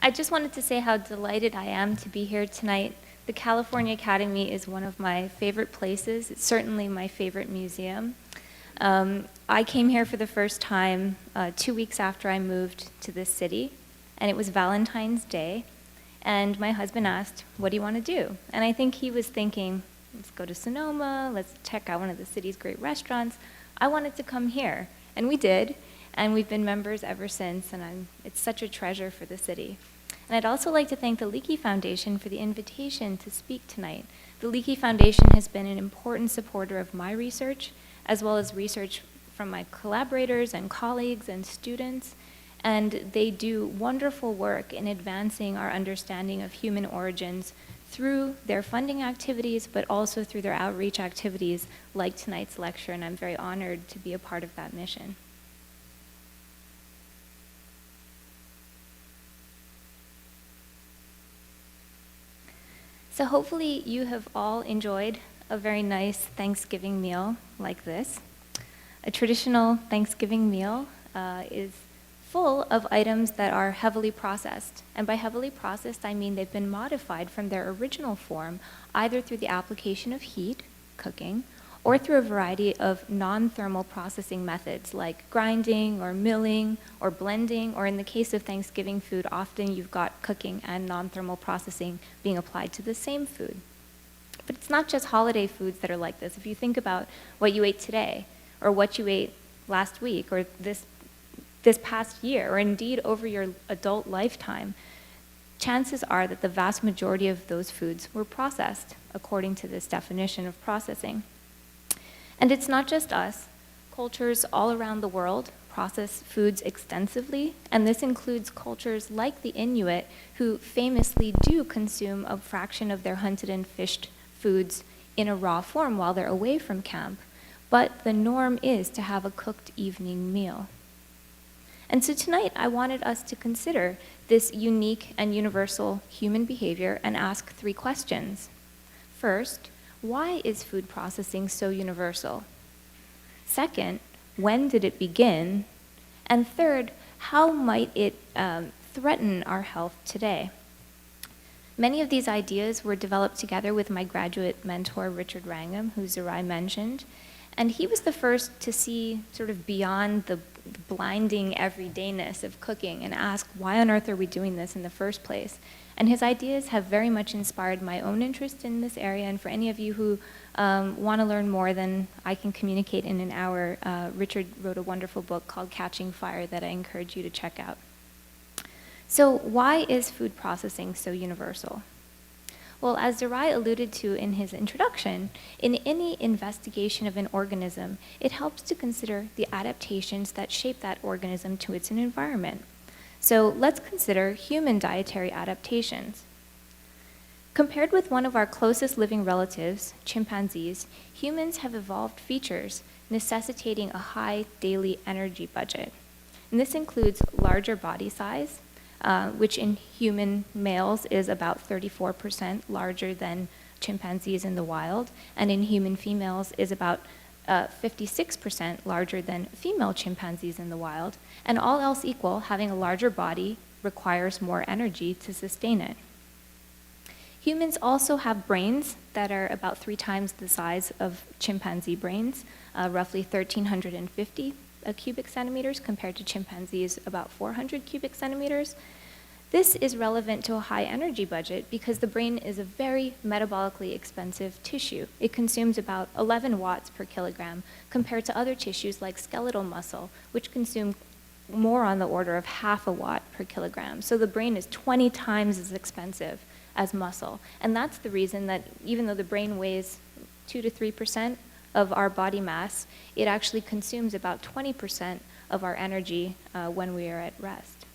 I just wanted to say how delighted I am to be here tonight. The California Academy is one of my favorite places. It's certainly my favorite museum. I came here for the first time 2 weeks after I moved to this city, and it was Valentine's Day. And my husband asked, "What do you want to do?" And I think he was thinking, let's go to Sonoma, let's check out one of the city's great restaurants. I wanted to come here, and we did, and we've been members ever since, and it's such a treasure for the city. And I'd also like to thank the Leakey Foundation for the invitation to speak tonight. The Leakey Foundation has been an important supporter of my research, as well as research from my collaborators and colleagues and students, and they do wonderful work in advancing our understanding of human origins through their funding activities, but also through their outreach activities like tonight's lecture, and I'm very honored to be a part of that mission. So hopefully you have all enjoyed a very nice Thanksgiving meal like this. A traditional Thanksgiving meal is full of items that are heavily processed. And by heavily processed, I mean they've been modified from their original form, either through the application of heat, cooking, or through a variety of non-thermal processing methods like grinding or milling or blending, or in the case of Thanksgiving food, often you've got cooking and non-thermal processing being applied to the same food. But it's not just holiday foods that are like this. If you think about what you ate today, or what you ate last week, or this past year, or indeed over your adult lifetime, chances are that the vast majority of those foods were processed according to this definition of processing. And it's not just us. Cultures all around the world process foods extensively, and this includes cultures like the Inuit, who famously do consume a fraction of their hunted and fished foods in a raw form while they're away from camp. But the norm is to have a cooked evening meal. And so tonight I wanted us to consider this unique and universal human behavior and ask 3 questions. First, why is food processing so universal? Second, when did it begin? And third, how might it threaten our health today? Many of these ideas were developed together with my graduate mentor, Richard Wrangham, who Zerai mentioned. And he was the first to see sort of beyond the blinding everydayness of cooking and ask, why on earth are we doing this in the first place? And his ideas have very much inspired my own interest in this area. And for any of you who want to learn more than I can communicate in an hour, Richard wrote a wonderful book called Catching Fire that I encourage you to check out. So why is food processing so universal? Well, as Zerai alluded to in his introduction, in any investigation of an organism, it helps to consider the adaptations that shape that organism to its environment. So let's consider human dietary adaptations. Compared with one of our closest living relatives, chimpanzees, humans have evolved features necessitating a high daily energy budget. And this includes larger body size, which in human males is about 34% larger than chimpanzees in the wild, and in human females is about 56% larger than female chimpanzees in the wild, and all else equal, having a larger body requires more energy to sustain it. Humans also have brains that are about 3 times the size of chimpanzee brains, roughly 1,350 cubic centimeters compared to chimpanzees about 400 cubic centimeters. This is relevant to a high energy budget because the brain is a very metabolically expensive tissue. It consumes about 11 watts per kilogram compared to other tissues like skeletal muscle, which consume more on the order of half a watt per kilogram. So the brain is 20 times as expensive as muscle. And that's the reason that even though the brain weighs 2 to 3% of our body mass, it actually consumes about 20% of our energy when we are at rest.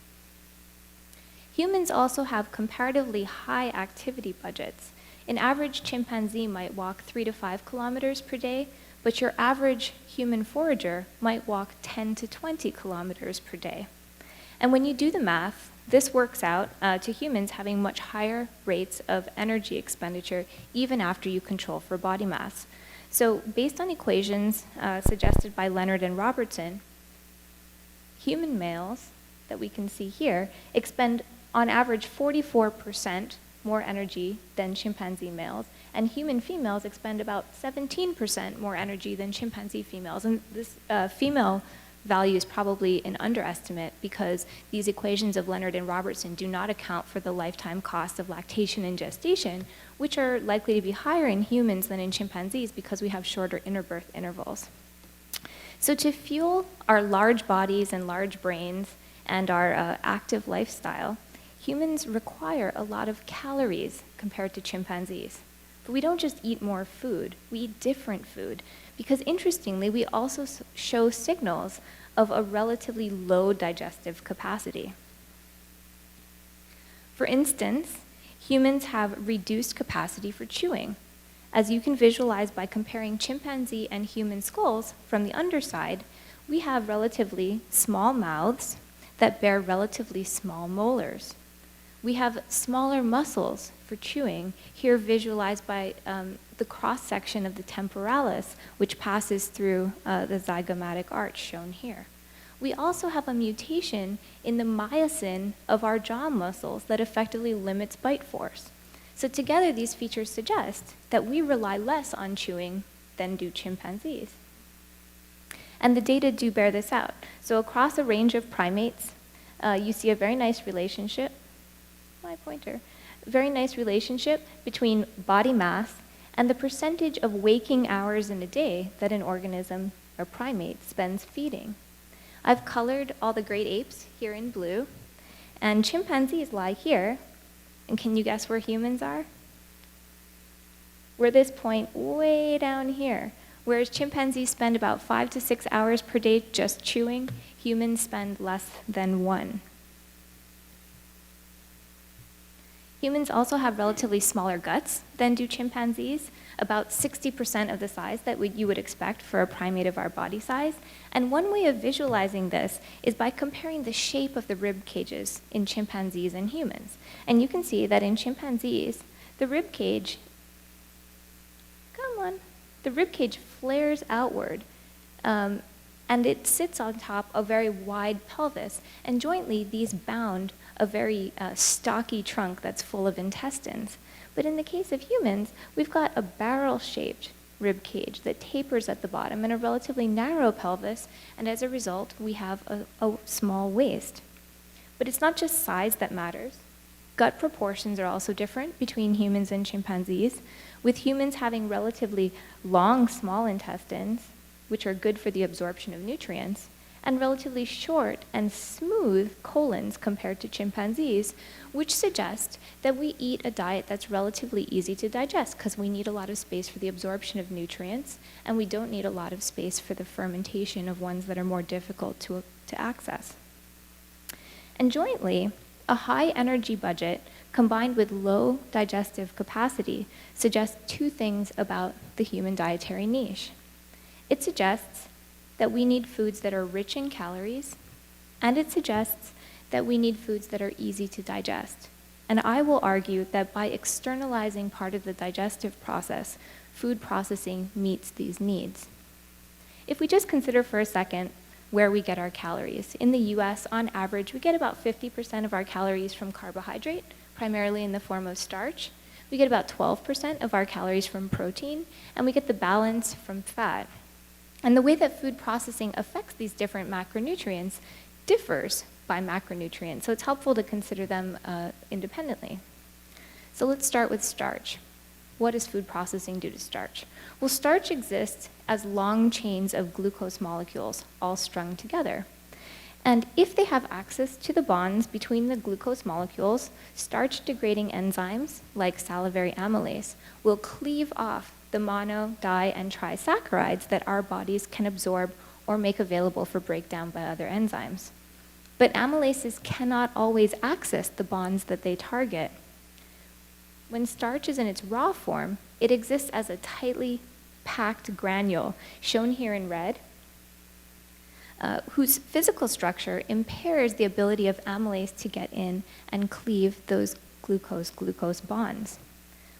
Humans also have comparatively high activity budgets. An average chimpanzee might walk 3 to 5 kilometers per day, but your average human forager might walk 10 to 20 kilometers per day. And when you do the math, this works out to humans having much higher rates of energy expenditure even after you control for body mass. So based on equations suggested by Leonard and Robertson, human males that we can see here expend on average 44% more energy than chimpanzee males, and human females expend about 17% more energy than chimpanzee females. And this female value is probably an underestimate because these equations of Leonard and Robertson do not account for the lifetime cost of lactation and gestation, which are likely to be higher in humans than in chimpanzees because we have shorter interbirth intervals. So to fuel our large bodies and large brains and our active lifestyle, humans require a lot of calories compared to chimpanzees. But we don't just eat more food, we eat different food. Because interestingly, we also show signals of a relatively low digestive capacity. For instance, humans have reduced capacity for chewing, as you can visualize by comparing chimpanzee and human skulls from the underside. We have relatively small mouths that bear relatively small molars. We have smaller muscles for chewing, here visualized by the cross-section of the temporalis, which passes through the zygomatic arch shown here. We also have a mutation in the myosin of our jaw muscles that effectively limits bite force. So together, these features suggest that we rely less on chewing than do chimpanzees. And the data do bear this out. So across a range of primates, you see a very nice relationship, very nice relationship between body mass and the percentage of waking hours in a day that an organism or primate spends feeding. I've colored all the great apes here in blue, and chimpanzees lie here. And can you guess where humans are? We're this point way down here. Whereas chimpanzees spend about 5 to 6 hours per day just chewing, humans spend less than 1. Humans also have relatively smaller guts than do chimpanzees, about 60% of the size that you would expect for a primate of our body size. And one way of visualizing this is by comparing the shape of the rib cages in chimpanzees and humans. And you can see that in chimpanzees, the rib cage flares outward, and it sits on top of a very wide pelvis. And jointly, these bound a very stocky trunk that's full of intestines. But in the case of humans, we've got a barrel-shaped rib cage that tapers at the bottom and a relatively narrow pelvis, and as a result, we have a small waist. But it's not just size that matters. Gut proportions are also different between humans and chimpanzees, with humans having relatively long, small intestines, which are good for the absorption of nutrients, and relatively short and smooth colons compared to chimpanzees, which suggests that we eat a diet that's relatively easy to digest because we need a lot of space for the absorption of nutrients, and we don't need a lot of space for the fermentation of ones that are more difficult to access. And jointly, a high energy budget combined with low digestive capacity suggests two things about the human dietary niche. It suggests that we need foods that are rich in calories, and it suggests that we need foods that are easy to digest. And I will argue that by externalizing part of the digestive process, food processing meets these needs. If we just consider for a second where we get our calories. In the US, on average, we get about 50% of our calories from carbohydrate, primarily in the form of starch. We get about 12% of our calories from protein, and we get the balance from fat. And the way that food processing affects these different macronutrients differs by macronutrient, so it's helpful to consider them independently. So let's start with starch. What does food processing do to starch? Well, starch exists as long chains of glucose molecules all strung together. And if they have access to the bonds between the glucose molecules, starch-degrading enzymes, like salivary amylase, will cleave off the mono, di, and trisaccharides that our bodies can absorb or make available for breakdown by other enzymes. But amylases cannot always access the bonds that they target. When starch is in its raw form, it exists as a tightly packed granule, shown here in red, whose physical structure impairs the ability of amylase to get in and cleave those glucose-glucose bonds.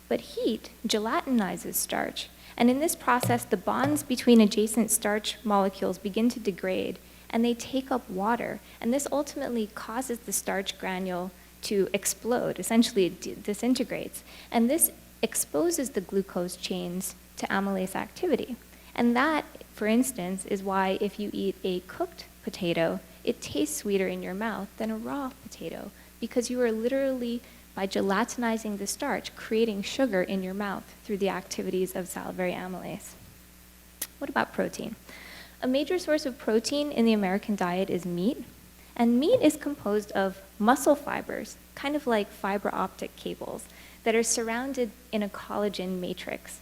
But heat gelatinizes starch, and in this process, the bonds between adjacent starch molecules begin to degrade, and they take up water, and this ultimately causes the starch granule to explode. Essentially, it disintegrates. And this exposes the glucose chains to amylase activity. And that, for instance, is why if you eat a cooked potato, it tastes sweeter in your mouth than a raw potato, because you are literally, by gelatinizing the starch, creating sugar in your mouth through the activities of salivary amylase. What about protein? A major source of protein in the American diet is meat, and meat is composed of muscle fibers, kind of like fiber optic cables, that are surrounded in a collagen matrix.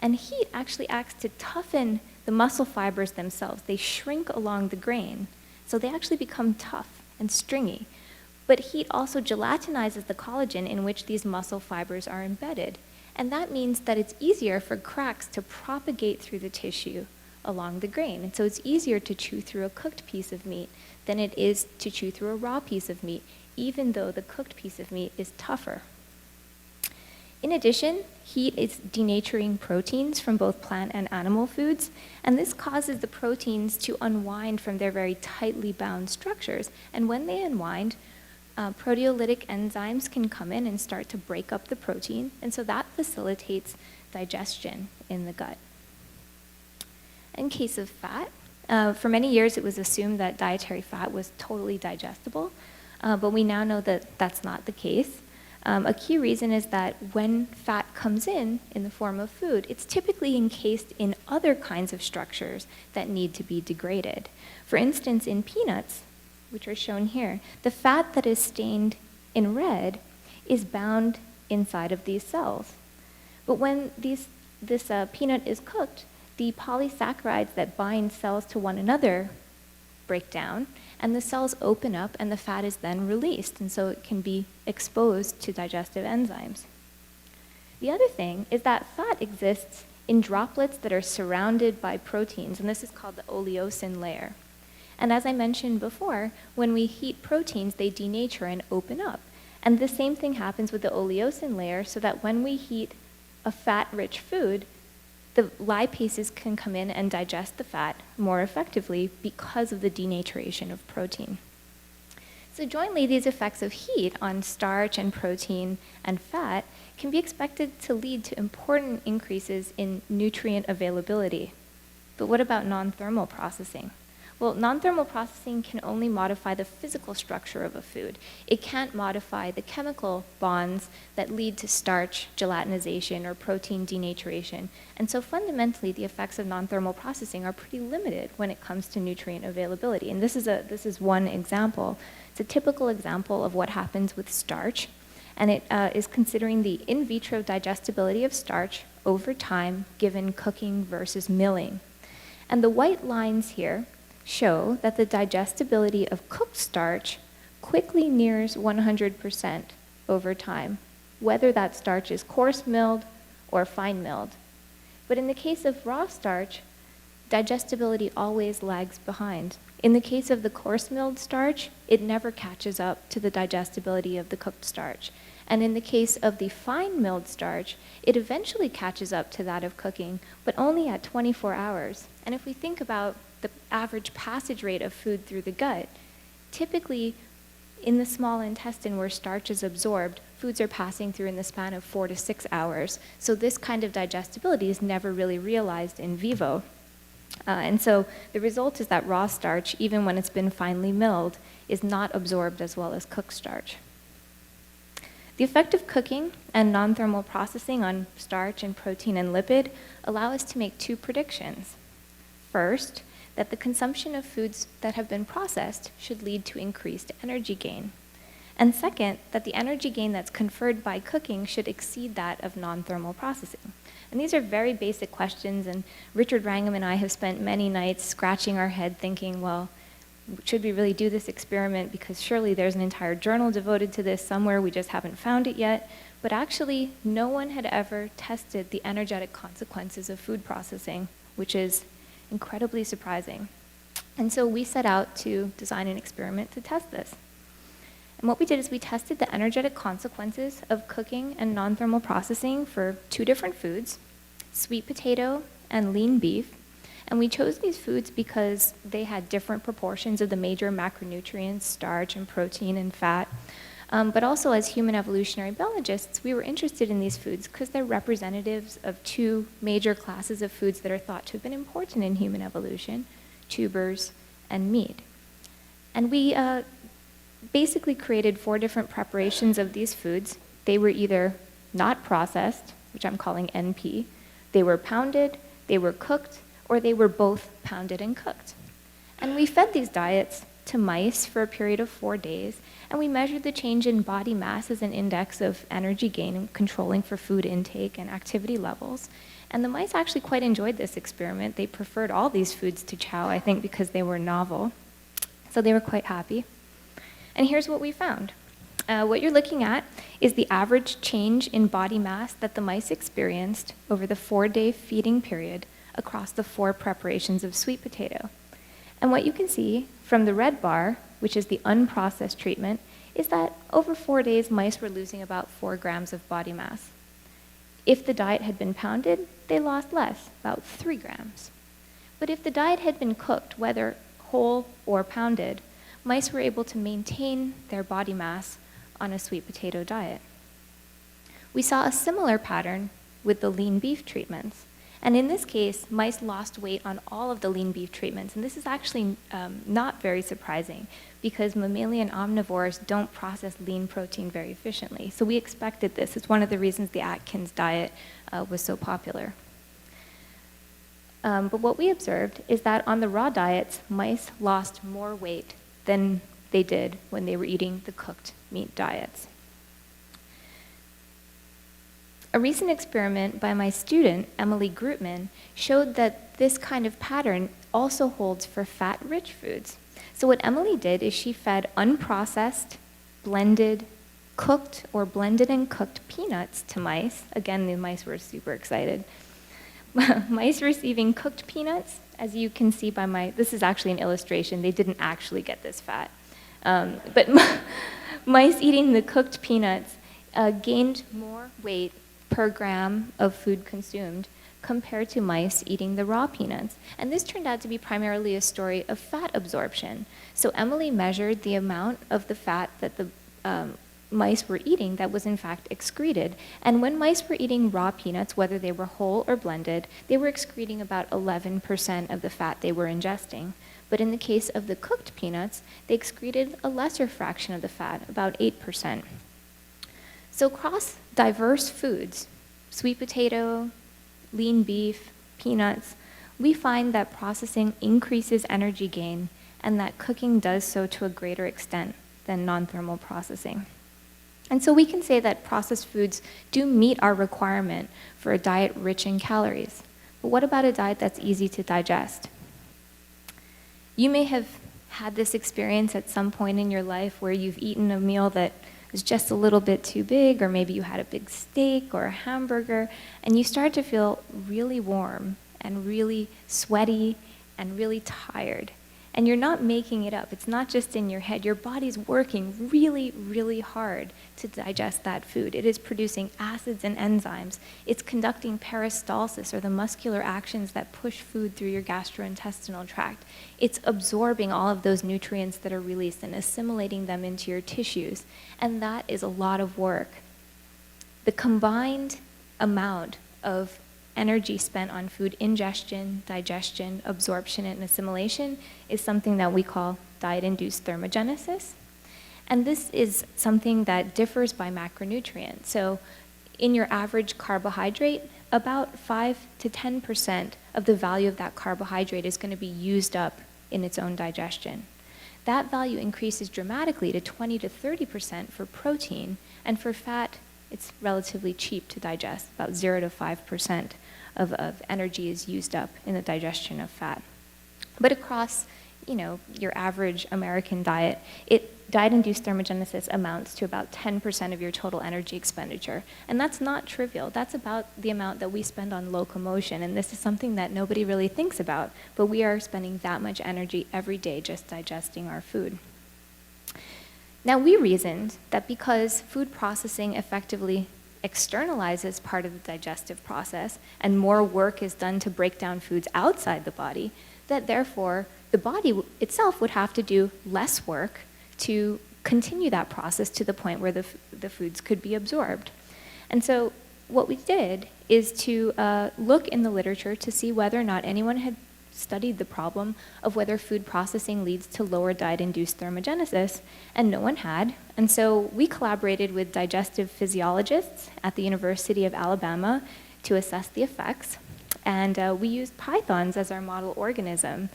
And heat actually acts to toughen the muscle fibers themselves. They shrink along the grain, so they actually become tough and stringy. But heat also gelatinizes the collagen in which these muscle fibers are embedded. And that means that it's easier for cracks to propagate through the tissue along the grain. And so it's easier to chew through a cooked piece of meat than it is to chew through a raw piece of meat, even though the cooked piece of meat is tougher. In addition, heat is denaturing proteins from both plant and animal foods, and this causes the proteins to unwind from their very tightly bound structures. And when they unwind, proteolytic enzymes can come in and start to break up the protein, and so that facilitates digestion in the gut. In case of fat, for many years it was assumed that dietary fat was totally digestible, but we now know that that's not the case. A key reason is that when fat comes in the form of food, it's typically encased in other kinds of structures that need to be degraded. For instance, in peanuts, which are shown here, the fat that is stained in red is bound inside of these cells. But when this peanut is cooked, the polysaccharides that bind cells to one another break down, and the cells open up, and the fat is then released, and so it can be exposed to digestive enzymes. The other thing is that fat exists in droplets that are surrounded by proteins, and this is called the oleosin layer. And as I mentioned before, when we heat proteins, they denature and open up. And the same thing happens with the oleosin layer, so that when we heat a fat-rich food, the lipases can come in and digest the fat more effectively because of the denaturation of protein. So jointly, these effects of heat on starch and protein and fat can be expected to lead to important increases in nutrient availability. But what about non-thermal processing? Well, non-thermal processing can only modify the physical structure of a food. It can't modify the chemical bonds that lead to starch gelatinization or protein denaturation. And so fundamentally, the effects of non-thermal processing are pretty limited when it comes to nutrient availability. And this is one example. It's a typical example of what happens with starch. And it is considering the in vitro digestibility of starch over time given cooking versus milling. And the white lines here show that the digestibility of cooked starch quickly nears 100% over time, whether that starch is coarse milled or fine milled. But in the case of raw starch, digestibility always lags behind. In the case of the coarse milled starch, it never catches up to the digestibility of the cooked starch. And in the case of the fine milled starch, it eventually catches up to that of cooking, but only at 24 hours. And if we think about the average passage rate of food through the gut, typically in the small intestine where starch is absorbed, foods are passing through in the span of 4 to 6 hours. So this kind of digestibility is never really realized in vivo. And so the result is that raw starch, even when it's been finely milled, is not absorbed as well as cooked starch. The effect of cooking and non-thermal processing on starch and protein and lipid allow us to make two predictions. First, that the consumption of foods that have been processed should lead to increased energy gain. And second, that the energy gain that's conferred by cooking should exceed that of non-thermal processing. And these are very basic questions, and Richard Wrangham and I have spent many nights scratching our head thinking, well, should we really do this experiment? Because surely there's an entire journal devoted to this somewhere, we just haven't found it yet. But actually, no one had ever tested the energetic consequences of food processing, which is incredibly surprising. And so we set out to design an experiment to test this. And what we did is we tested the energetic consequences of cooking and non-thermal processing for two different foods, sweet potato and lean beef. And we chose these foods because they had different proportions of the major macronutrients, starch and protein and fat. But also as human evolutionary biologists, we were interested in these foods because they're representatives of two major classes of foods that are thought to have been important in human evolution: tubers and meat. And we basically created 4 different preparations of these foods. They were either not processed, which I'm calling NP, they were pounded, they were cooked, or they were both pounded and cooked. And we fed these diets to mice for a period of 4 days, and we measured the change in body mass as an index of energy gain and controlling for food intake and activity levels. And the mice actually quite enjoyed this experiment. They preferred all these foods to chow, I think, because they were novel. So they were quite happy. And here's what we found. What you're looking at is the average change in body mass that the mice experienced over the 4-day feeding period across the 4 preparations of sweet potato. And what you can see from the red bar, which is the unprocessed treatment, is that over 4 days, mice were losing about 4 grams of body mass. If the diet had been pounded, they lost less, about 3 grams. But if the diet had been cooked, whether whole or pounded, mice were able to maintain their body mass on a sweet potato diet. We saw a similar pattern with the lean beef treatments. And in this case, mice lost weight on all of the lean beef treatments. And this is actually not very surprising because mammalian omnivores don't process lean protein very efficiently. So we expected this. It's one of the reasons the Atkins diet was so popular. But what we observed is that on the raw diets, mice lost more weight than they did when they were eating the cooked meat diets. A recent experiment by my student, Emily Grootman, showed that this kind of pattern also holds for fat-rich foods. So what Emily did is she fed unprocessed, blended, cooked or blended and cooked peanuts to mice. Again, the mice were super excited. Mice receiving cooked peanuts, as you can see by this is actually an illustration, they didn't actually get this fat. But mice eating the cooked peanuts gained more weight per gram of food consumed compared to mice eating the raw peanuts. And this turned out to be primarily a story of fat absorption. So Emily measured the amount of the fat that the mice were eating that was in fact excreted. And when mice were eating raw peanuts, whether they were whole or blended, they were excreting about 11% of the fat they were ingesting. But in the case of the cooked peanuts, they excreted a lesser fraction of the fat, about 8%. So across diverse foods, sweet potato, lean beef, peanuts, we find that processing increases energy gain and that cooking does so to a greater extent than non-thermal processing. And so we can say that processed foods do meet our requirement for a diet rich in calories. But what about a diet that's easy to digest? You may have had this experience at some point in your life where you've eaten a meal that is just a little bit too big, or maybe you had a big steak or a hamburger, and you start to feel really warm and really sweaty and really tired. And you're not making it up. It's not just in your head. Your body's working really, really hard to digest that food. It is producing acids and enzymes. It's conducting peristalsis, or the muscular actions that push food through your gastrointestinal tract. It's absorbing all of those nutrients that are released and assimilating them into your tissues. And that is a lot of work. The combined amount of energy spent on food ingestion, digestion, absorption, and assimilation is something that we call diet-induced thermogenesis. And this is something that differs by macronutrient. So in your average carbohydrate, about 5 to 10% of the value of that carbohydrate is going to be used up in its own digestion. That value increases dramatically to 20 to 30% for protein, and for fat, it's relatively cheap to digest. About 0 to 5% of energy is used up in the digestion of fat. But across, your average American diet, diet-induced thermogenesis amounts to about 10% of your total energy expenditure. And that's not trivial. That's about the amount that we spend on locomotion. And this is something that nobody really thinks about, but we are spending that much energy every day just digesting our food. Now, we reasoned that because food processing effectively externalizes part of the digestive process and more work is done to break down foods outside the body, that therefore the body itself would have to do less work to continue that process to the point where the foods could be absorbed. And so what we did is to look in the literature to see whether or not anyone had studied the problem of whether food processing leads to lower diet-induced thermogenesis, and no one had. And so we collaborated with digestive physiologists at the University of Alabama to assess the effects, and we used pythons as our model organism.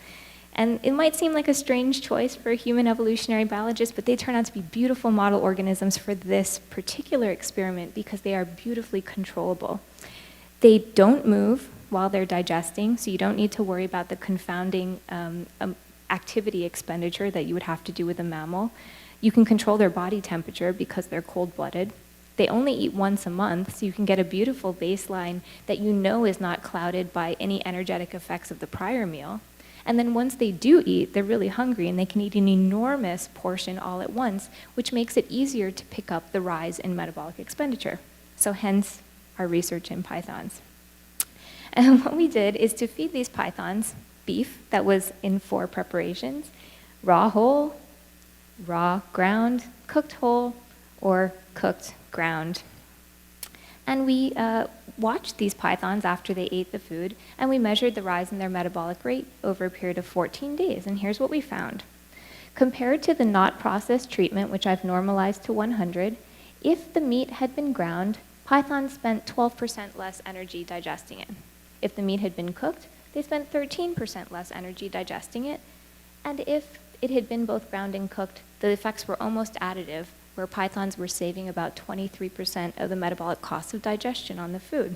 And it might seem like a strange choice for a human evolutionary biologist, but they turn out to be beautiful model organisms for this particular experiment because they are beautifully controllable. They don't move while they're digesting, so you don't need to worry about the confounding activity expenditure that you would have to do with a mammal. You can control their body temperature because they're cold-blooded. They only eat once a month, so you can get a beautiful baseline that you know is not clouded by any energetic effects of the prior meal. And then once they do eat, they're really hungry, and they can eat an enormous portion all at once, which makes it easier to pick up the rise in metabolic expenditure. So hence our research in pythons. And what we did is to feed these pythons beef that was in 4 preparations: raw whole, raw ground, cooked whole, or cooked ground. And we watched these pythons after they ate the food, and we measured the rise in their metabolic rate over a period of 14 days. And here's what we found. Compared to the not processed treatment, which I've normalized to 100, if the meat had been ground, pythons spent 12% less energy digesting it. If the meat had been cooked, they spent 13% less energy digesting it. And if it had been both ground and cooked, the effects were almost additive, where pythons were saving about 23% of the metabolic cost of digestion on the food.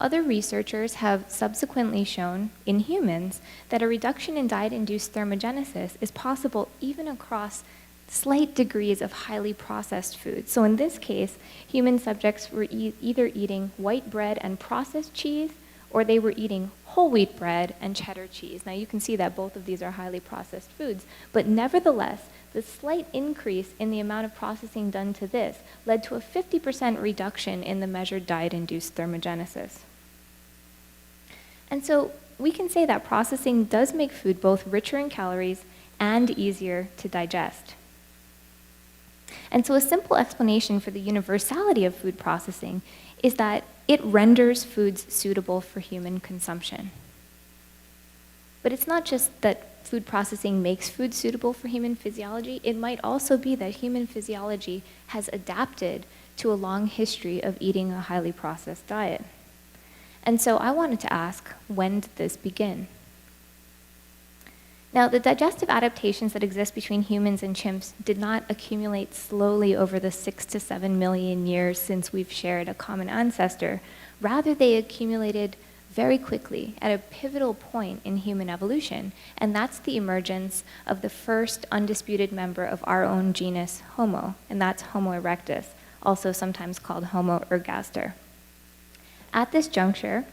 Other researchers have subsequently shown in humans that a reduction in diet-induced thermogenesis is possible even across slight degrees of highly processed food. So in this case, human subjects were either eating white bread and processed cheese, or they were eating whole wheat bread and cheddar cheese. Now you can see that both of these are highly processed foods, but nevertheless, the slight increase in the amount of processing done to this led to a 50% reduction in the measured diet-induced thermogenesis. And so we can say that processing does make food both richer in calories and easier to digest. And so a simple explanation for the universality of food processing is that it renders foods suitable for human consumption. But it's not just that food processing makes food suitable for human physiology, it might also be that human physiology has adapted to a long history of eating a highly processed diet. And so I wanted to ask, when did this begin? Now, the digestive adaptations that exist between humans and chimps did not accumulate slowly over the 6 to 7 million years since we've shared a common ancestor. Rather, they accumulated very quickly at a pivotal point in human evolution, and that's the emergence of the first undisputed member of our own genus, Homo, and that's Homo erectus, also sometimes called Homo ergaster. At this juncture,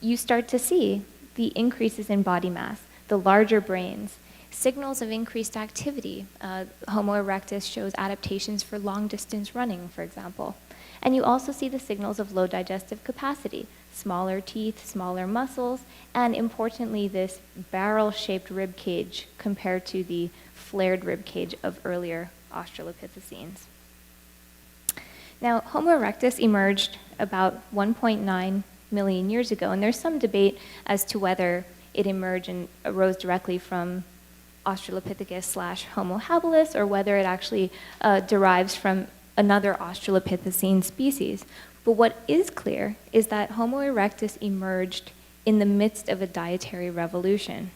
you start to see the increases in body mass, the larger brains, signals of increased activity. Homo erectus shows adaptations for long-distance running, for example. And you also see the signals of low digestive capacity, smaller teeth, smaller muscles, and importantly, this barrel-shaped rib cage compared to the flared rib cage of earlier Australopithecines. Now, Homo erectus emerged about 1.9 million years ago, and there's some debate as to whether it emerged and arose directly from Australopithecus / Homo habilis, or whether it actually derives from another Australopithecine species. But what is clear is that Homo erectus emerged in the midst of a dietary revolution.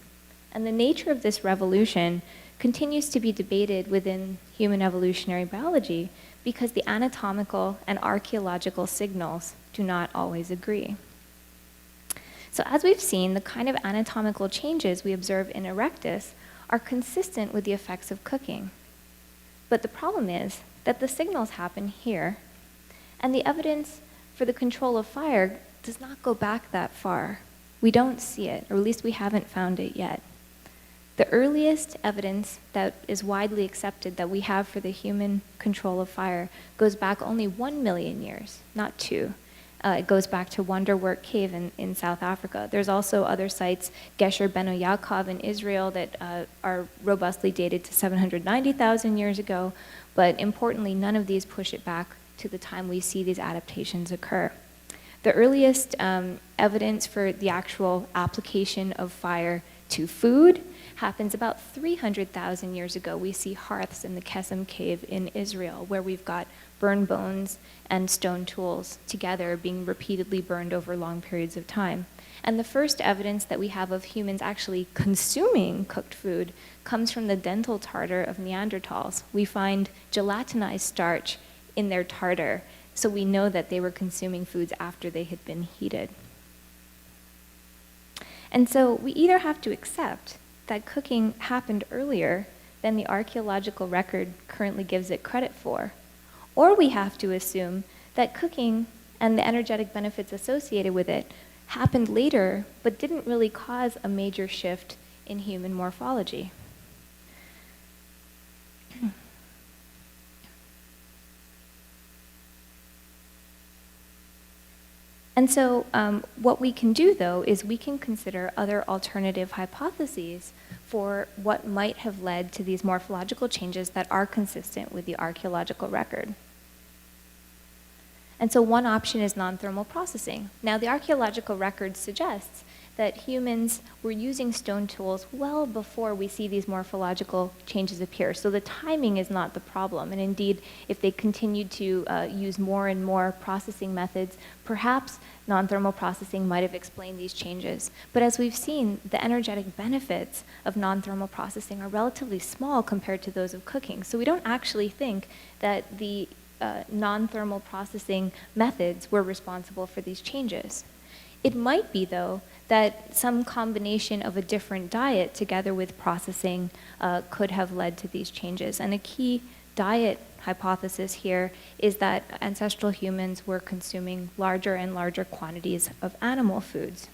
And the nature of this revolution continues to be debated within human evolutionary biology because the anatomical and archaeological signals do not always agree. So as we've seen, the kind of anatomical changes we observe in erectus are consistent with the effects of cooking. But the problem is that the signals happen here, and the evidence for the control of fire does not go back that far. We don't see it, or at least we haven't found it yet. The earliest evidence that is widely accepted that we have for the human control of fire goes back only 1 million years, not 2. It goes back to Wonderwork Cave in South Africa. There's also other sites, Gesher Beno Yaakov in Israel, that are robustly dated to 790,000 years ago, but importantly, none of these push it back to the time we see these adaptations occur. The earliest evidence for the actual application of fire to food happens about 300,000 years ago. We see hearths in the Kesem Cave in Israel, where we've got burned bones and stone tools together being repeatedly burned over long periods of time. And the first evidence that we have of humans actually consuming cooked food comes from the dental tartar of Neanderthals. We find gelatinized starch in their tartar, so we know that they were consuming foods after they had been heated. And so we either have to accept that cooking happened earlier than the archaeological record currently gives it credit for, or we have to assume that cooking and the energetic benefits associated with it happened later but didn't really cause a major shift in human morphology. And so what we can do, though, is we can consider other alternative hypotheses for what might have led to these morphological changes that are consistent with the archaeological record. And so one option is non-thermal processing. Now, the archaeological record suggests that humans were using stone tools well before we see these morphological changes appear. So the timing is not the problem. And indeed, if they continued to use more and more processing methods, perhaps non-thermal processing might have explained these changes. But as we've seen, the energetic benefits of non-thermal processing are relatively small compared to those of cooking. So we don't actually think that the non-thermal processing methods were responsible for these changes. It might be, though, that some combination of a different diet together with processing could have led to these changes. And a key diet hypothesis here is that ancestral humans were consuming larger and larger quantities of animal foods.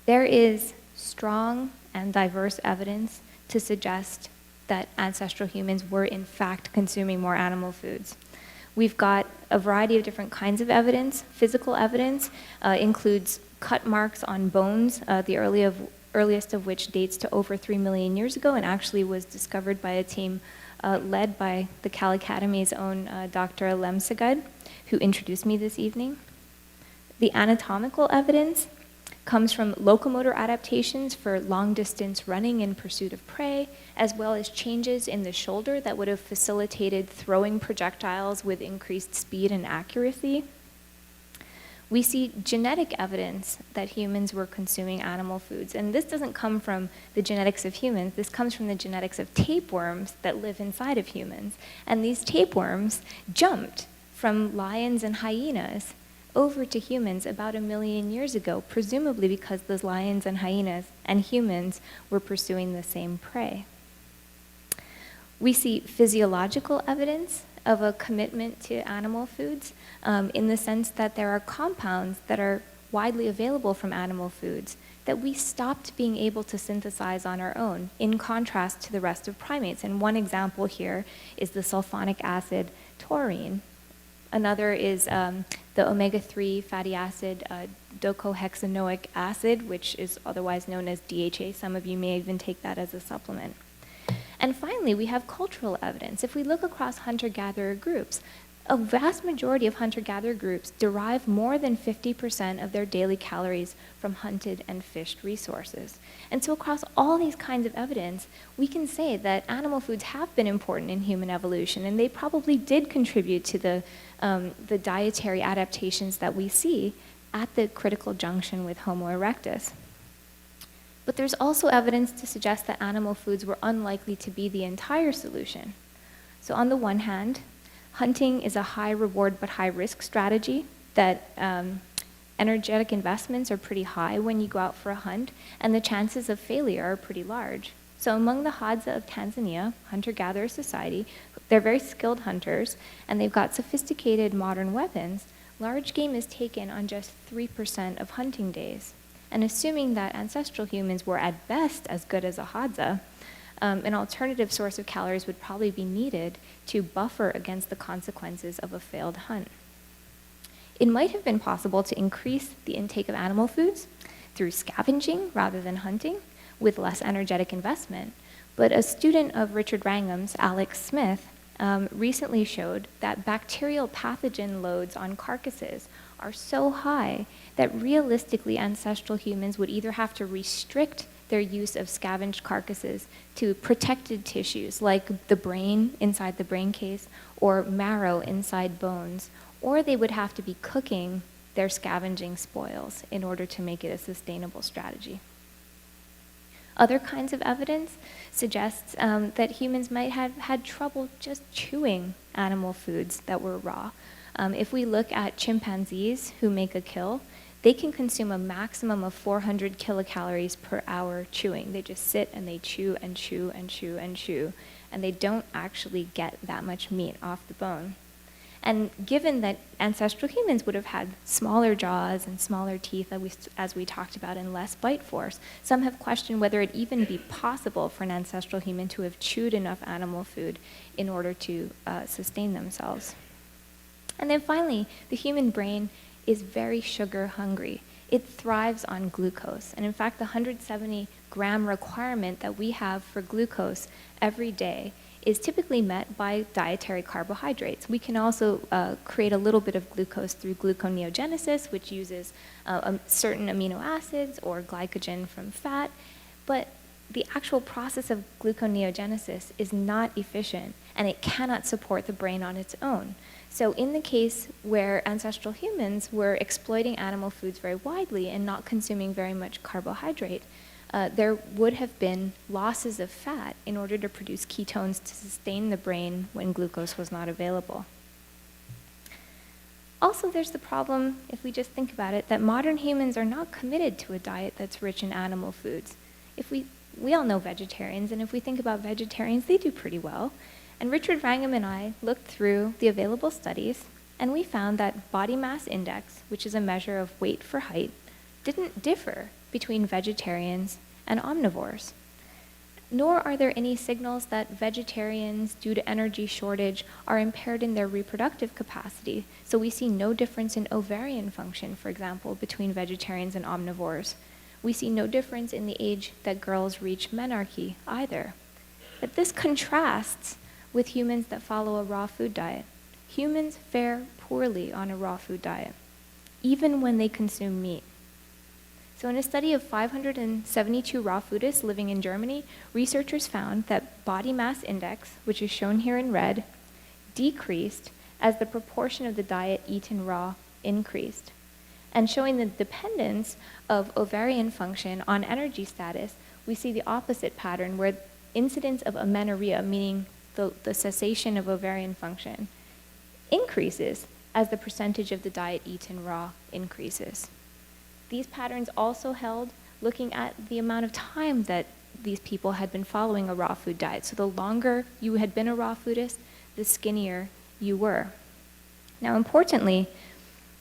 There is strong and diverse evidence to suggest that ancestral humans were in fact consuming more animal foods. We've got a variety of different kinds of evidence. Physical evidence includes cut marks on bones, the earliest of which dates to over 3 million years ago and actually was discovered by a team led by the Cal Academy's own Dr. Lemsagud, who introduced me this evening. The anatomical evidence comes from locomotor adaptations for long-distance running in pursuit of prey, as well as changes in the shoulder that would have facilitated throwing projectiles with increased speed and accuracy. We see genetic evidence that humans were consuming animal foods, and this doesn't come from the genetics of humans, this comes from the genetics of tapeworms that live inside of humans. And these tapeworms jumped from lions and hyenas over to humans about 1 million years ago, presumably because those lions and hyenas and humans were pursuing the same prey. We see physiological evidence of a commitment to animal foods in the sense that there are compounds that are widely available from animal foods that we stopped being able to synthesize on our own, in contrast to the rest of primates. And one example here is the sulfonic acid taurine. Another is the omega-3 fatty acid docosahexaenoic acid, which is otherwise known as DHA. Some of you may even take that as a supplement. And finally, we have cultural evidence. If we look across hunter-gatherer groups, a vast majority of hunter-gatherer groups derive more than 50% of their daily calories from hunted and fished resources. And so across all these kinds of evidence, we can say that animal foods have been important in human evolution, and they probably did contribute to the dietary adaptations that we see at the critical junction with Homo erectus. But there's also evidence to suggest that animal foods were unlikely to be the entire solution. So on the one hand, hunting is a high reward but high risk strategy, that energetic investments are pretty high when you go out for a hunt, and the chances of failure are pretty large. So among the Hadza of Tanzania, hunter-gatherer society, they're very skilled hunters, and they've got sophisticated modern weapons. Large game is taken on just 3% of hunting days. And assuming that ancestral humans were at best as good as a Hadza, an alternative source of calories would probably be needed to buffer against the consequences of a failed hunt. It might have been possible to increase the intake of animal foods through scavenging rather than hunting, with less energetic investment. But a student of Richard Wrangham's, Alex Smith, recently showed that bacterial pathogen loads on carcasses are so high that realistically ancestral humans would either have to restrict their use of scavenged carcasses to protected tissues like the brain inside the brain case or marrow inside bones, or they would have to be cooking their scavenging spoils in order to make it a sustainable strategy. Other kinds of evidence suggests that humans might have had trouble just chewing animal foods that were raw. If we look at chimpanzees who make a kill, they can consume a maximum of 400 kilocalories per hour chewing. They just sit and they chew and chew and chew and chew, and they don't actually get that much meat off the bone. And given that ancestral humans would have had smaller jaws and smaller teeth, as we talked about, and less bite force, some have questioned whether it even be possible for an ancestral human to have chewed enough animal food in order to sustain themselves. And then finally, the human brain is very sugar hungry. It thrives on glucose. And in fact, the 170 gram requirement that we have for glucose every day is typically met by dietary carbohydrates. We can also create a little bit of glucose through gluconeogenesis, which uses certain amino acids or glycogen from fat, but the actual process of gluconeogenesis is not efficient, and it cannot support the brain on its own. So in the case where ancestral humans were exploiting animal foods very widely and not consuming very much carbohydrate, there would have been losses of fat in order to produce ketones to sustain the brain when glucose was not available. Also, there's the problem, if we just think about it, that modern humans are not committed to a diet that's rich in animal foods. We all know vegetarians, and if we think about vegetarians, they do pretty well. And Richard Wrangham and I looked through the available studies, and we found that body mass index, which is a measure of weight for height, didn't differ between vegetarians and omnivores. Nor are there any signals that vegetarians, due to energy shortage, are impaired in their reproductive capacity. So we see no difference in ovarian function, for example, between vegetarians and omnivores. We see no difference in the age that girls reach menarche either. But this contrasts with humans that follow a raw food diet. Humans fare poorly on a raw food diet, even when they consume meat. So in a study of 572 raw foodists living in Germany, researchers found that body mass index, which is shown here in red, decreased as the proportion of the diet eaten raw increased. And showing the dependence of ovarian function on energy status, we see the opposite pattern where incidence of amenorrhea, meaning the cessation of ovarian function, increases as the percentage of the diet eaten raw increases. These patterns also held looking at the amount of time that these people had been following a raw food diet. So the longer you had been a raw foodist, the skinnier you were. Now, importantly,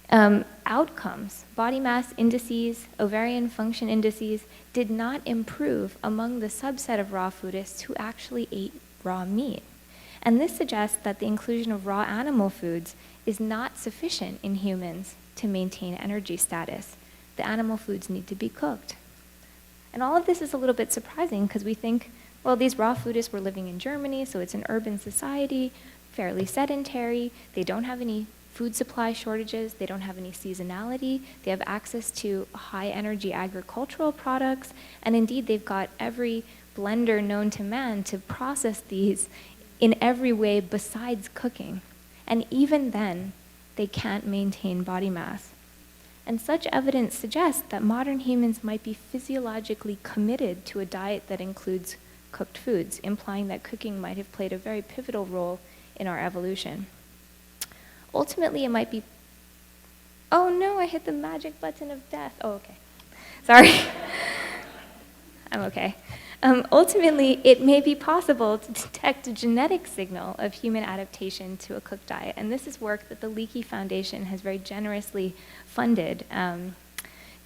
outcomes, body mass indices, ovarian function indices, did not improve among the subset of raw foodists who actually ate raw meat. And this suggests that the inclusion of raw animal foods is not sufficient in humans to maintain energy status. The animal foods need to be cooked. And all of this is a little bit surprising because we think, well, these raw foodists were living in Germany, so it's an urban society, fairly sedentary, they don't have any food supply shortages, they don't have any seasonality, they have access to high energy agricultural products, and indeed they've got every blender known to man to process these in every way besides cooking. And even then, they can't maintain body mass. And such evidence suggests that modern humans might be physiologically committed to a diet that includes cooked foods, implying that cooking might have played a very pivotal role in our evolution. Ultimately, it might be, oh no, I hit the magic button of death. Oh, okay. Sorry. I'm okay. Ultimately, it may be possible to detect a genetic signal of human adaptation to a cooked diet, and this is work that the Leakey Foundation has very generously funded.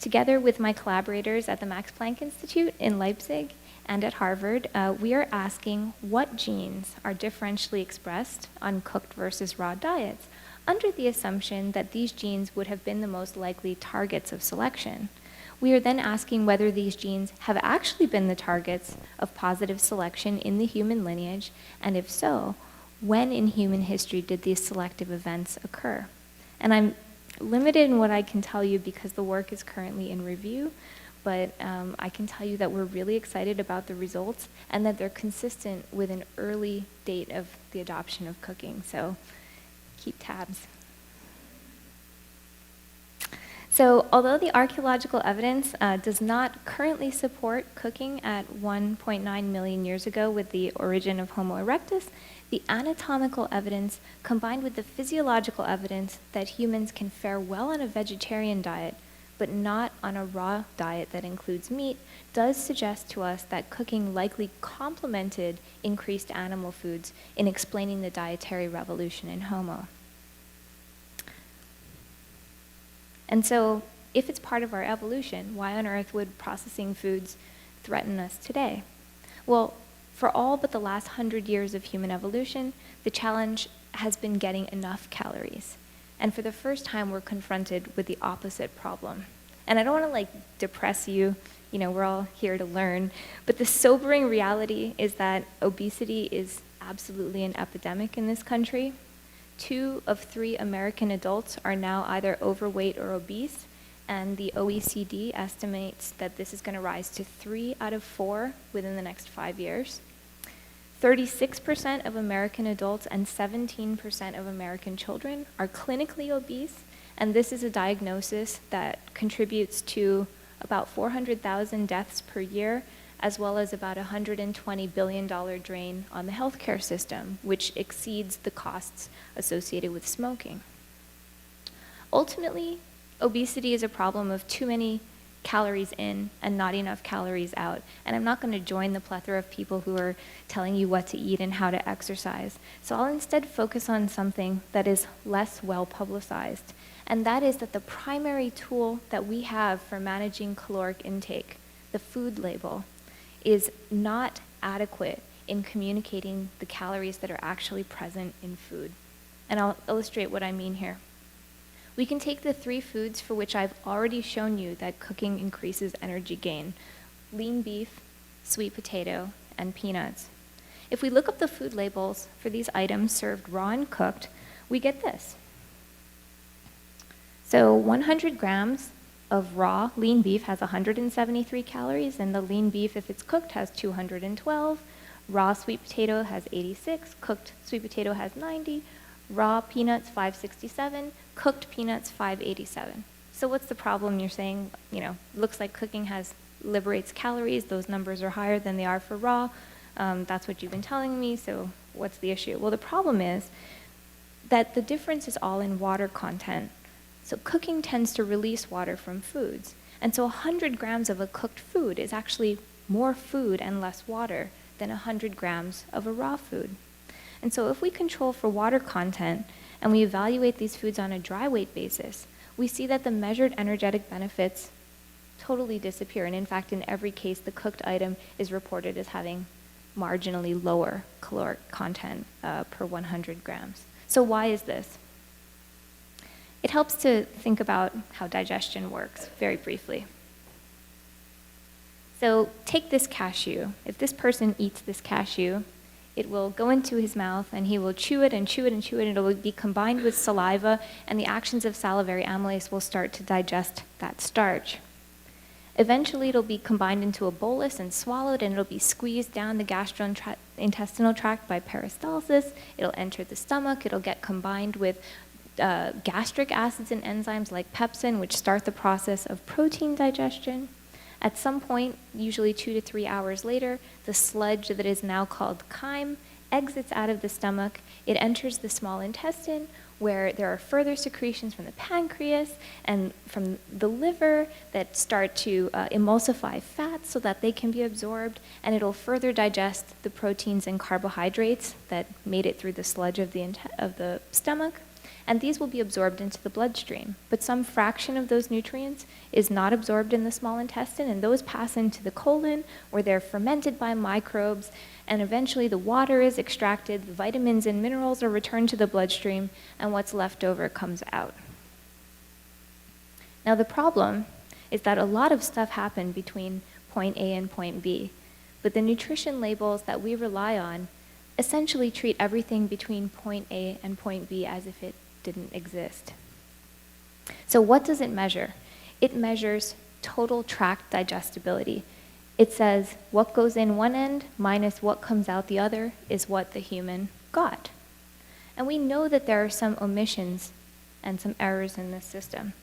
Together with my collaborators at the Max Planck Institute in Leipzig and at Harvard, we are asking what genes are differentially expressed on cooked versus raw diets, under the assumption that these genes would have been the most likely targets of selection. We are then asking whether these genes have actually been the targets of positive selection in the human lineage, and if so, when in human history did these selective events occur? And I'm limited in what I can tell you because the work is currently in review, but I can tell you that we're really excited about the results and that they're consistent with an early date of the adoption of cooking. So keep tabs. So although the archaeological evidence does not currently support cooking at 1.9 million years ago with the origin of Homo erectus, the anatomical evidence combined with the physiological evidence that humans can fare well on a vegetarian diet but not on a raw diet that includes meat, does suggest to us that cooking likely complemented increased animal foods in explaining the dietary revolution in Homo. And so, if it's part of our evolution, why on earth would processing foods threaten us today? Well, for all but the last 100 years of human evolution, the challenge has been getting enough calories. And for the first time, we're confronted with the opposite problem. And I don't want to depress you, we're all here to learn, but the sobering reality is that obesity is absolutely an epidemic in this country. 2 of 3 American adults are now either overweight or obese, and the OECD estimates that this is going to rise to 3 out of 4 within the next 5 years. 36% of American adults and 17% of American children are clinically obese, and this is a diagnosis that contributes to about 400,000 deaths per year, as well as about a $120 billion drain on the healthcare system, which exceeds the costs associated with smoking. Ultimately, obesity is a problem of too many calories in and not enough calories out. And I'm not going to join the plethora of people who are telling you what to eat and how to exercise. So I'll instead focus on something that is less well publicized. And that is that the primary tool that we have for managing caloric intake, the food label, is not adequate in communicating the calories that are actually present in food. And I'll illustrate what I mean here. We can take the 3 foods for which I've already shown you that cooking increases energy gain: lean beef, sweet potato, and peanuts. If we look up the food labels for these items served raw and cooked, we get this. So 100 grams of raw lean beef has 173 calories, and the lean beef, if it's cooked, has 212. Raw sweet potato has 86, cooked sweet potato has 90, raw peanuts 567, cooked peanuts 587. So what's the problem? You're saying, looks like cooking liberates calories. Those numbers are higher than they are for raw. That's what you've been telling me, so what's the issue? Well, the problem is that the difference is all in water content. So cooking tends to release water from foods. And so 100 grams of a cooked food is actually more food and less water than 100 grams of a raw food. And so if we control for water content and we evaluate these foods on a dry weight basis, we see that the measured energetic benefits totally disappear. And in fact, in every case, the cooked item is reported as having marginally lower caloric content per 100 grams. So why is this? It helps to think about how digestion works very briefly. So take this cashew. If this person eats this cashew, it will go into his mouth and he will chew it and chew it and chew it, and it will be combined with saliva, and the actions of salivary amylase will start to digest that starch. Eventually it'll be combined into a bolus and swallowed, and it'll be squeezed down the gastrointestinal tract by peristalsis. It'll enter the stomach. It'll get combined with gastric acids and enzymes like pepsin, which start the process of protein digestion. At some point, usually 2 to 3 hours later, the sludge that is now called chyme exits out of the stomach. It enters the small intestine, where there are further secretions from the pancreas and from the liver that start to emulsify fats so that they can be absorbed, and it'll further digest the proteins and carbohydrates that made it through the sludge of the stomach. And these will be absorbed into the bloodstream. But some fraction of those nutrients is not absorbed in the small intestine, and those pass into the colon, where they're fermented by microbes, and eventually the water is extracted, the vitamins and minerals are returned to the bloodstream, and what's left over comes out. Now the problem is that a lot of stuff happened between point A and point B, but the nutrition labels that we rely on essentially treat everything between point A and point B as if it didn't exist. So what does it measure? It measures total tract digestibility. It says what goes in one end minus what comes out the other is what the human got. And we know that there are some omissions and some errors in this system.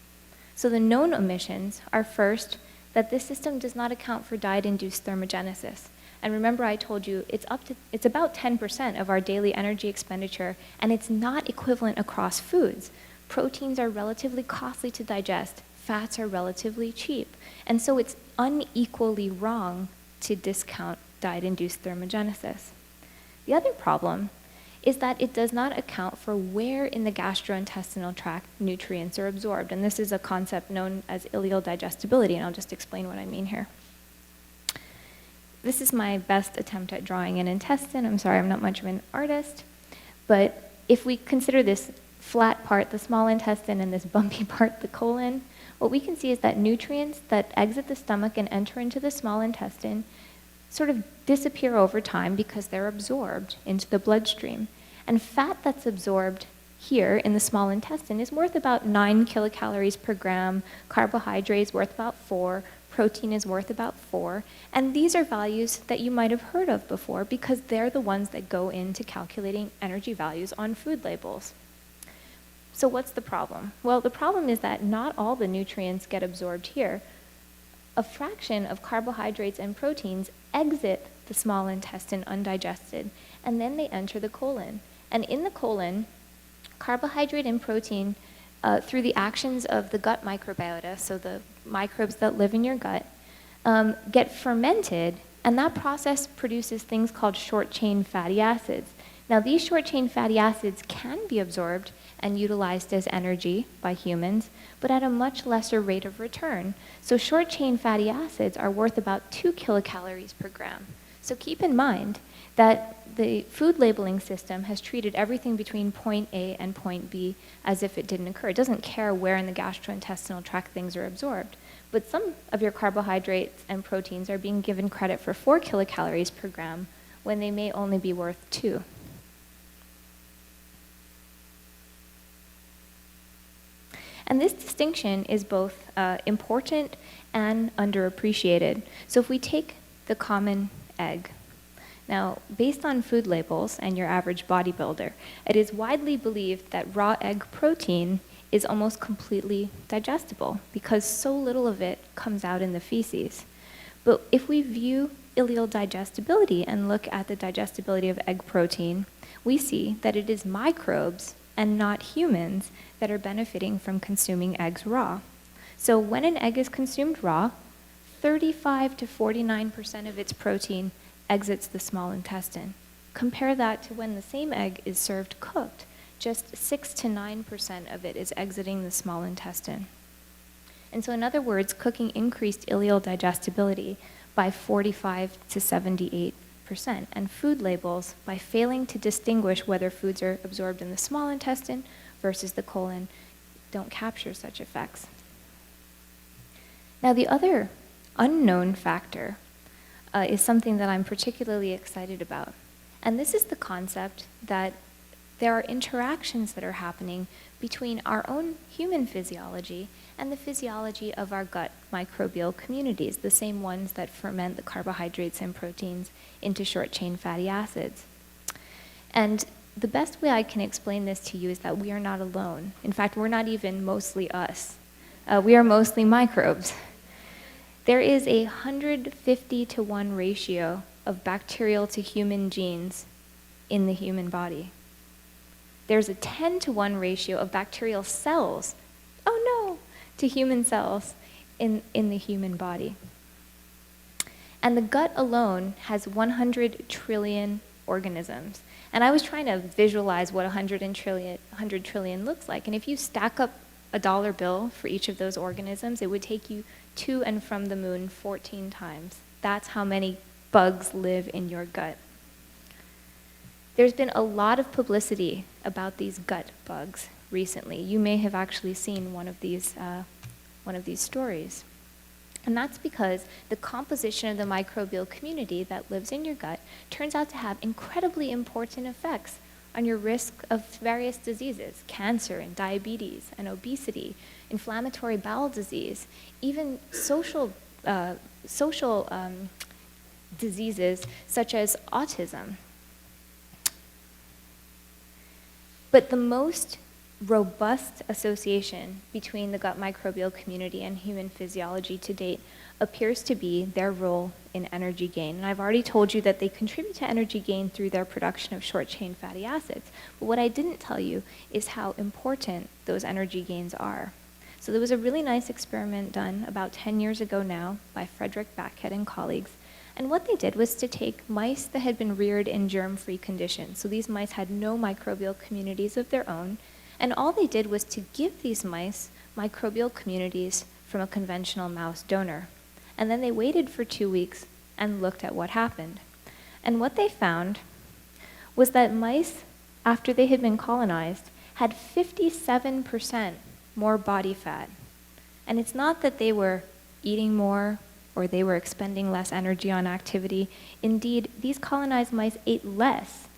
So the known omissions are, first, that this system does not account for diet-induced thermogenesis. And remember, I told you it's about 10% of our daily energy expenditure, and it's not equivalent across foods. Proteins are relatively costly to digest, fats are relatively cheap, and so it's unequally wrong to discount diet-induced thermogenesis. The other problem is that it does not account for where in the gastrointestinal tract nutrients are absorbed, and this is a concept known as ileal digestibility, and I'll just explain what I mean here. This is my best attempt at drawing an intestine. I'm sorry, I'm not much of an artist, but if we consider this flat part, the small intestine, and this bumpy part, the colon, what we can see is that nutrients that exit the stomach and enter into the small intestine sort of disappear over time because they're absorbed into the bloodstream. And fat that's absorbed here in the small intestine is worth about 9 kilocalories per gram, carbohydrates worth about 4, protein is worth about 4, and these are values that you might have heard of before because they're the ones that go into calculating energy values on food labels. So what's the problem? Well, the problem is that not all the nutrients get absorbed here. A fraction of carbohydrates and proteins exit the small intestine undigested, and then they enter the colon. And in the colon, carbohydrate and protein, through the actions of the gut microbiota, so the microbes that live in your gut, get fermented, and that process produces things called short-chain fatty acids. Now, these short-chain fatty acids can be absorbed and utilized as energy by humans, but at a much lesser rate of return. So short-chain fatty acids are worth about 2 kilocalories per gram. So keep in mind that the food labeling system has treated everything between point A and point B as if it didn't occur. It doesn't care where in the gastrointestinal tract things are absorbed. But some of your carbohydrates and proteins are being given credit for 4 kilocalories per gram when they may only be worth 2. And this distinction is both important and underappreciated. So if we take the common egg, now, based on food labels and your average bodybuilder, it is widely believed that raw egg protein is almost completely digestible because so little of it comes out in the feces. But if we view ileal digestibility and look at the digestibility of egg protein, we see that it is microbes and not humans that are benefiting from consuming eggs raw. So when an egg is consumed raw, 35 to 49% of its protein exits the small intestine. Compare that to when the same egg is served cooked. Just 6 to 9% of it is exiting the small intestine. And so in other words, cooking increased ileal digestibility by 45 to 78%, and food labels, by failing to distinguish whether foods are absorbed in the small intestine versus the colon, don't capture such effects. Now the other unknown factor is something that I'm particularly excited about. And this is the concept that there are interactions that are happening between our own human physiology and the physiology of our gut microbial communities, the same ones that ferment the carbohydrates and proteins into short-chain fatty acids. And the best way I can explain this to you is that we are not alone. In fact, we're not even mostly us. We are mostly microbes. There is a 150 to 1 ratio of bacterial to human genes in the human body. There's a 10 to 1 ratio of bacterial cells, to human cells in the human body. And the gut alone has 100 trillion organisms. And I was trying to visualize what 100 trillion looks like. And if you stack up a dollar bill for each of those organisms, it would take you to and from the moon 14 times. That's how many bugs live in your gut. There's been a lot of publicity about these gut bugs recently. You may have actually seen one of these stories. And that's because the composition of the microbial community that lives in your gut turns out to have incredibly important effects on your risk of various diseases, cancer and diabetes and obesity, inflammatory bowel disease, even social diseases such as autism. But the most robust association between the gut microbial community and human physiology to date appears to be their role in energy gain. And I've already told you that they contribute to energy gain through their production of short-chain fatty acids. But what I didn't tell you is how important those energy gains are. So there was a really nice experiment done about 10 years ago now by Frederick Backhead and colleagues. And what they did was to take mice that had been reared in germ-free conditions. So these mice had no microbial communities of their own. And all they did was to give these mice microbial communities from a conventional mouse donor. And then they waited for 2 weeks and looked at what happened. And what they found was that mice, after they had been colonized, had 57% more body fat. And it's not that they were eating more or they were expending less energy on activity. Indeed, these colonized mice ate less,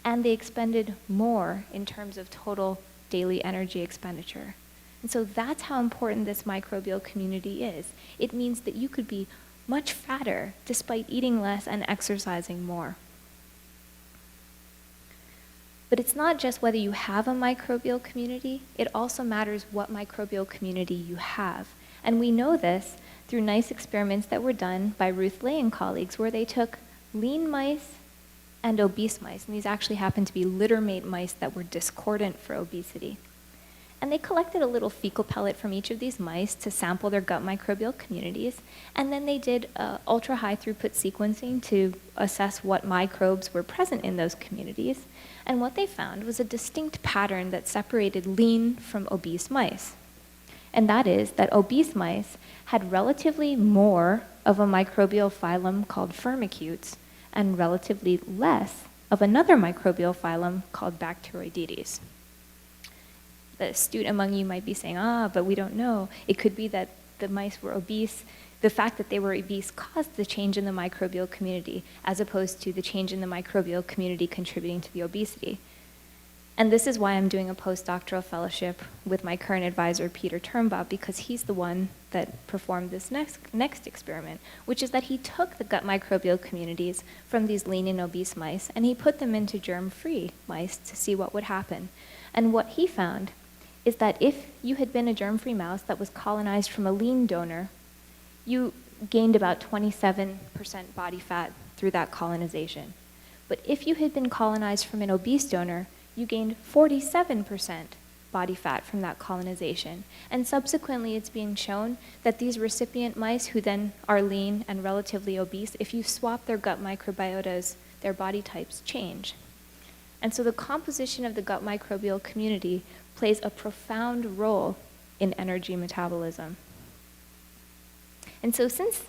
and they expended more in terms of total daily energy expenditure. And so that's how important this microbial community is. It means that you could be much fatter despite eating less and exercising more. But it's not just whether you have a microbial community, it also matters what microbial community you have. And we know this through nice experiments that were done by Ruth Lay and colleagues, where they took lean mice and obese mice, and these actually happened to be littermate mice that were discordant for obesity. And they collected a little fecal pellet from each of these mice to sample their gut microbial communities, and then they did ultra-high throughput sequencing to assess what microbes were present in those communities. And what they found was a distinct pattern that separated lean from obese mice. And that is that obese mice had relatively more of a microbial phylum called firmicutes and relatively less of another microbial phylum called Bacteroidetes. The astute among you might be saying, but we don't know. It could be that the mice were obese. The fact that they were obese caused the change in the microbial community, as opposed to the change in the microbial community contributing to the obesity. And this is why I'm doing a postdoctoral fellowship with my current advisor, Peter Turnbaugh, because he's the one that performed this next experiment, which is that he took the gut microbial communities from these lean and obese mice, and he put them into germ-free mice to see what would happen. And what he found is that if you had been a germ-free mouse that was colonized from a lean donor, you gained about 27% body fat through that colonization. But if you had been colonized from an obese donor, you gained 47% body fat from that colonization. And subsequently, it's being shown that these recipient mice who then are lean and relatively obese, if you swap their gut microbiotas, their body types change. And so the composition of the gut microbial community plays a profound role in energy metabolism. And so since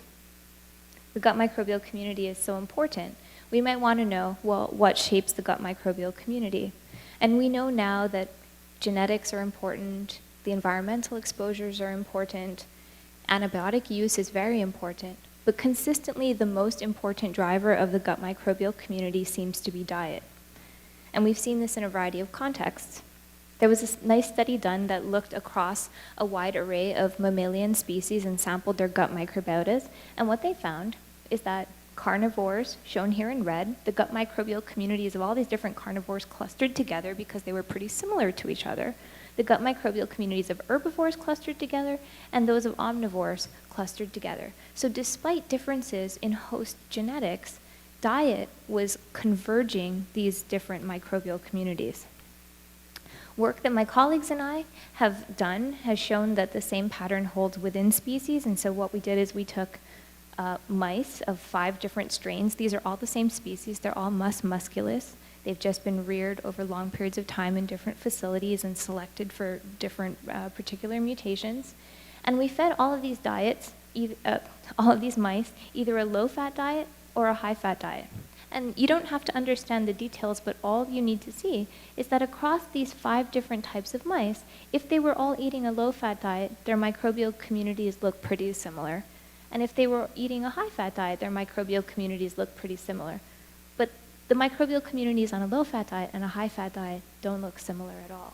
the gut microbial community is so important, we might want to know, well, what shapes the gut microbial community? And we know now that genetics are important, the environmental exposures are important, antibiotic use is very important, but consistently the most important driver of the gut microbial community seems to be diet. And we've seen this in a variety of contexts. There was a nice study done that looked across a wide array of mammalian species and sampled their gut microbiotas, and what they found is that carnivores, shown here in red, the gut microbial communities of all these different carnivores clustered together because they were pretty similar to each other. The gut microbial communities of herbivores clustered together, and those of omnivores clustered together. So despite differences in host genetics, diet was converging these different microbial communities. Work that my colleagues and I have done has shown that the same pattern holds within species, and so what we did is we took mice of 5 different strains. These are all the same species. They're all Mus musculus. They've just been reared over long periods of time in different facilities and selected for different particular mutations. And we fed all of these all of these mice, either a low-fat diet or a high-fat diet. And you don't have to understand the details, but all you need to see is that across these 5 different types of mice, if they were all eating a low-fat diet, their microbial communities look pretty similar. And if they were eating a high-fat diet, their microbial communities look pretty similar. But the microbial communities on a low-fat diet and a high-fat diet don't look similar at all.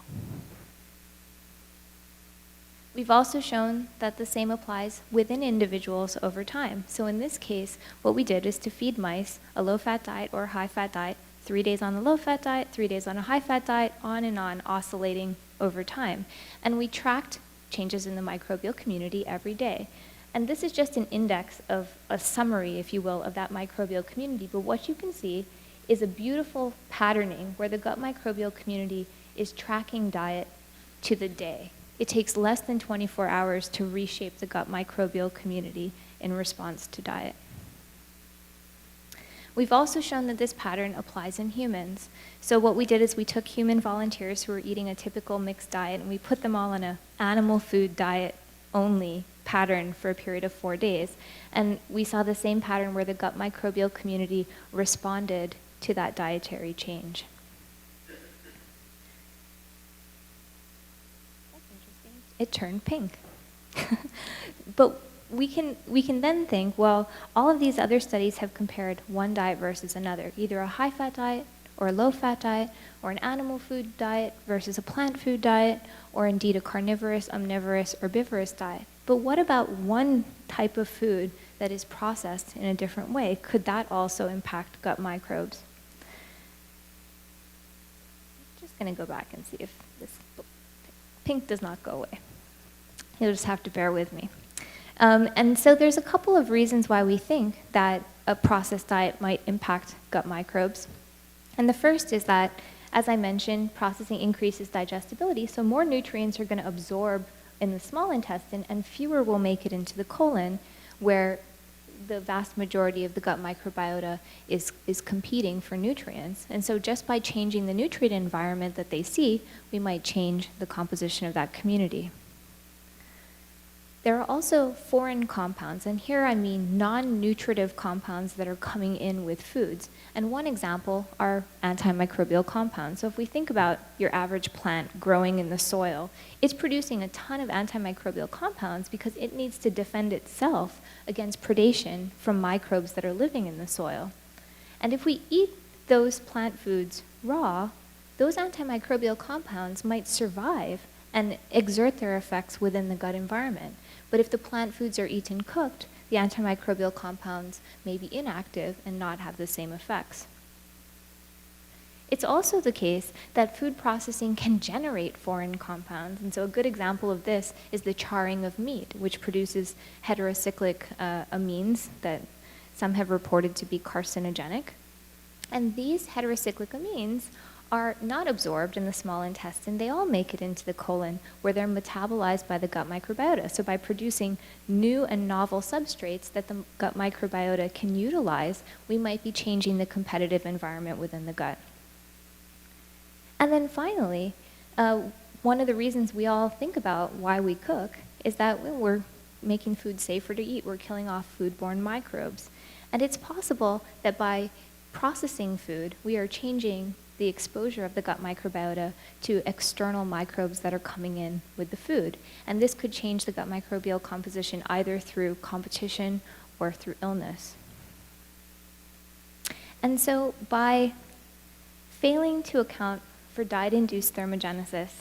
We've also shown that the same applies within individuals over time. So in this case, what we did is to feed mice a low-fat diet or a high-fat diet, 3 days on the low-fat diet, 3 days on a high-fat diet, on and on, oscillating over time. And we tracked changes in the microbial community every day. And this is just an index of a summary, if you will, of that microbial community. But what you can see is a beautiful patterning where the gut microbial community is tracking diet to the day. It takes less than 24 hours to reshape the gut microbial community in response to diet. We've also shown that this pattern applies in humans. So what we did is we took human volunteers who were eating a typical mixed diet and we put them all on an animal food diet only pattern for a period of 4 days. And we saw the same pattern where the gut microbial community responded to that dietary change. It turned pink. But we can then think, well, all of these other studies have compared one diet versus another, either a high-fat diet or a low-fat diet, or an animal food diet versus a plant food diet, or indeed a carnivorous, omnivorous, herbivorous diet. But what about one type of food that is processed in a different way? Could that also impact gut microbes? I'm just going to go back and see if this pink does not go away. You'll just have to bear with me. And so there's a couple of reasons why we think that a processed diet might impact gut microbes. And the first is that, as I mentioned, processing increases digestibility, so more nutrients are going to absorb in the small intestine and fewer will make it into the colon, where the vast majority of the gut microbiota is competing for nutrients. And so just by changing the nutrient environment that they see, we might change the composition of that community. There are also foreign compounds, and here I mean non-nutritive compounds that are coming in with foods. And one example are antimicrobial compounds. So if we think about your average plant growing in the soil, it's producing a ton of antimicrobial compounds because it needs to defend itself against predation from microbes that are living in the soil. And if we eat those plant foods raw, those antimicrobial compounds might survive and exert their effects within the gut environment. But if the plant foods are eaten cooked, the antimicrobial compounds may be inactive and not have the same effects. It's also the case that food processing can generate foreign compounds. And so a good example of this is the charring of meat, which produces heterocyclic amines that some have reported to be carcinogenic. And these heterocyclic amines are not absorbed in the small intestine. They all make it into the colon, where they're metabolized by the gut microbiota. So by producing new and novel substrates that the gut microbiota can utilize, we might be changing the competitive environment within the gut. And then finally, one of the reasons we all think about why we cook is that when we're making food safer to eat, we're killing off foodborne microbes. And it's possible that by processing food, we are changing the exposure of the gut microbiota to external microbes that are coming in with the food. And this could change the gut microbial composition either through competition or through illness. And so by failing to account for diet-induced thermogenesis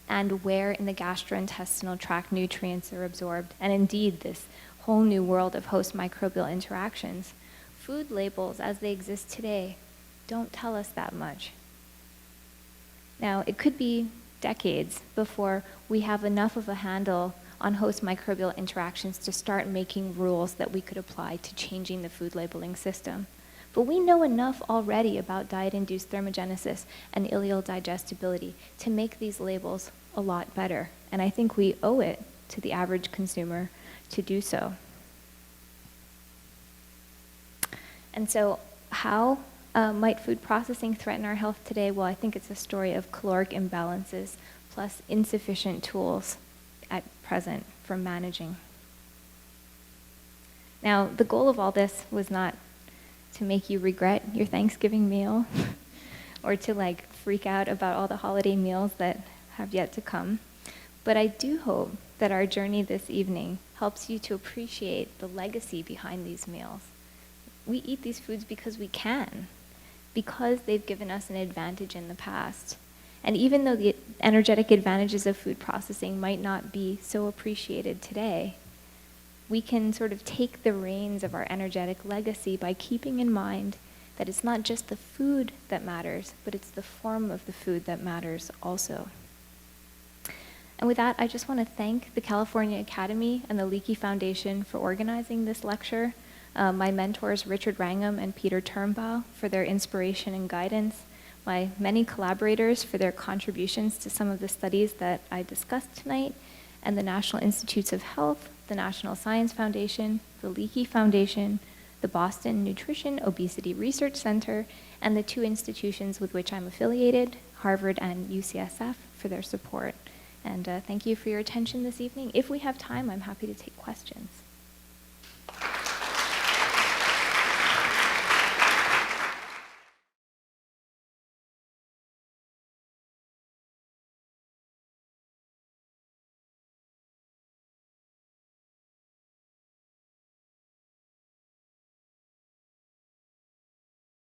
and where in the gastrointestinal tract nutrients are absorbed, and indeed this whole new world of host microbial interactions, food labels as they exist today don't tell us that much. Now, it could be decades before we have enough of a handle on host microbial interactions to start making rules that we could apply to changing the food labeling system. But we know enough already about diet-induced thermogenesis and ileal digestibility to make these labels a lot better. And I think we owe it to the average consumer to do so. And so how Might food processing threaten our health today? Well, I think it's a story of caloric imbalances plus insufficient tools at present for managing. Now, the goal of all this was not to make you regret your Thanksgiving meal or to freak out about all the holiday meals that have yet to come. But I do hope that our journey this evening helps you to appreciate the legacy behind these meals. We eat these foods because we can, because they've given us an advantage in the past. And even though the energetic advantages of food processing might not be so appreciated today, we can sort of take the reins of our energetic legacy by keeping in mind that it's not just the food that matters, but it's the form of the food that matters also. And with that, I just want to thank the California Academy and the Leakey Foundation for organizing this lecture, my mentors Richard Wrangham and Peter Turnbow for their inspiration and guidance, my many collaborators for their contributions to some of the studies that I discussed tonight, and the National Institutes of Health, the National Science Foundation, the Leakey Foundation, the Boston Nutrition Obesity Research Center, and the two institutions with which I'm affiliated, Harvard and UCSF, for their support. And thank you for your attention this evening. If we have time, I'm happy to take questions.